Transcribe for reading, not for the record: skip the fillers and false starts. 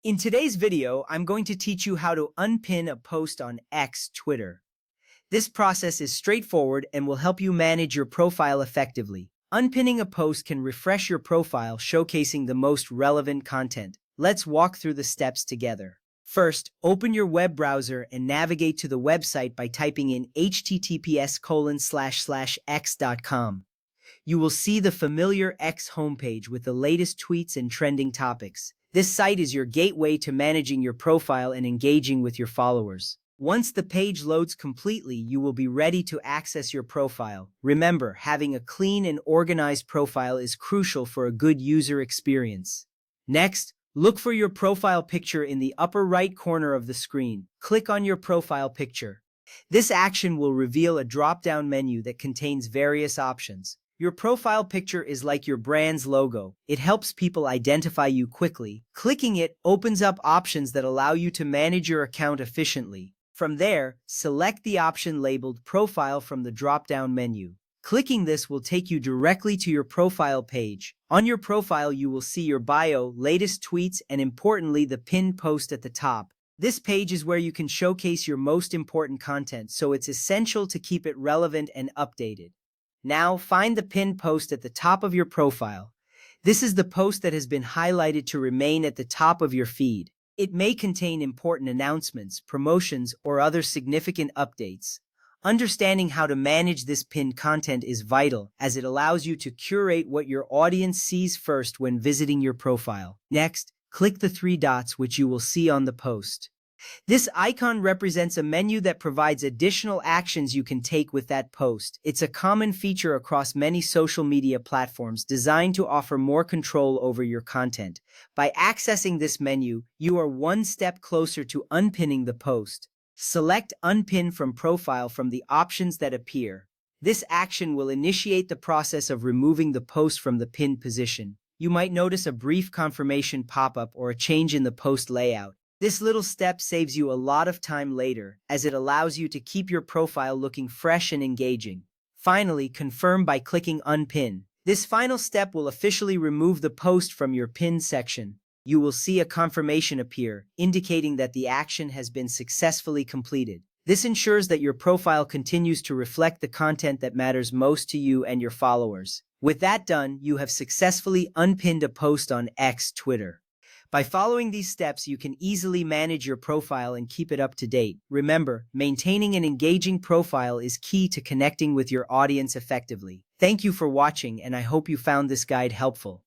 In today's video, I'm going to teach you how to unpin a post on X, Twitter. This process is straightforward and will help you manage your profile effectively. Unpinning a post can refresh your profile, showcasing the most relevant content. Let's walk through the steps together. First, open your web browser and navigate to the website by typing in https://x.com. You will see the familiar X homepage with the latest tweets and trending topics. This site is your gateway to managing your profile and engaging with your followers. Once the page loads completely, you will be ready to access your profile. Remember, having a clean and organized profile is crucial for a good user experience. Next, look for your profile picture in the upper right corner of the screen. Click on your profile picture. This action will reveal a drop-down menu that contains various options. Your profile picture is like your brand's logo. It helps people identify you quickly. Clicking it opens up options that allow you to manage your account efficiently. From there, select the option labeled Profile from the drop-down menu. Clicking this will take you directly to your profile page. On your profile, you will see your bio, latest tweets, and importantly, the pinned post at the top. This page is where you can showcase your most important content, so it's essential to keep it relevant and updated. Now, find the pinned post at the top of your profile. This is the post that has been highlighted to remain at the top of your feed. It may contain important announcements, promotions, or other significant updates. Understanding how to manage this pinned content is vital, as it allows you to curate what your audience sees first when visiting your profile. Next, click the three dots which you will see on the post. This icon represents a menu that provides additional actions you can take with that post. It's a common feature across many social media platforms designed to offer more control over your content. By accessing this menu, you are one step closer to unpinning the post. Select Unpin from Profile from the options that appear. This action will initiate the process of removing the post from the pinned position. You might notice a brief confirmation pop-up or a change in the post layout. This little step saves you a lot of time later, as it allows you to keep your profile looking fresh and engaging. Finally, confirm by clicking Unpin. This final step will officially remove the post from your pinned section. You will see a confirmation appear, indicating that the action has been successfully completed. This ensures that your profile continues to reflect the content that matters most to you and your followers. With that done, you have successfully unpinned a post on X, Twitter. By following these steps, you can easily manage your profile and keep it up to date. Remember, maintaining an engaging profile is key to connecting with your audience effectively. Thank you for watching, and I hope you found this guide helpful.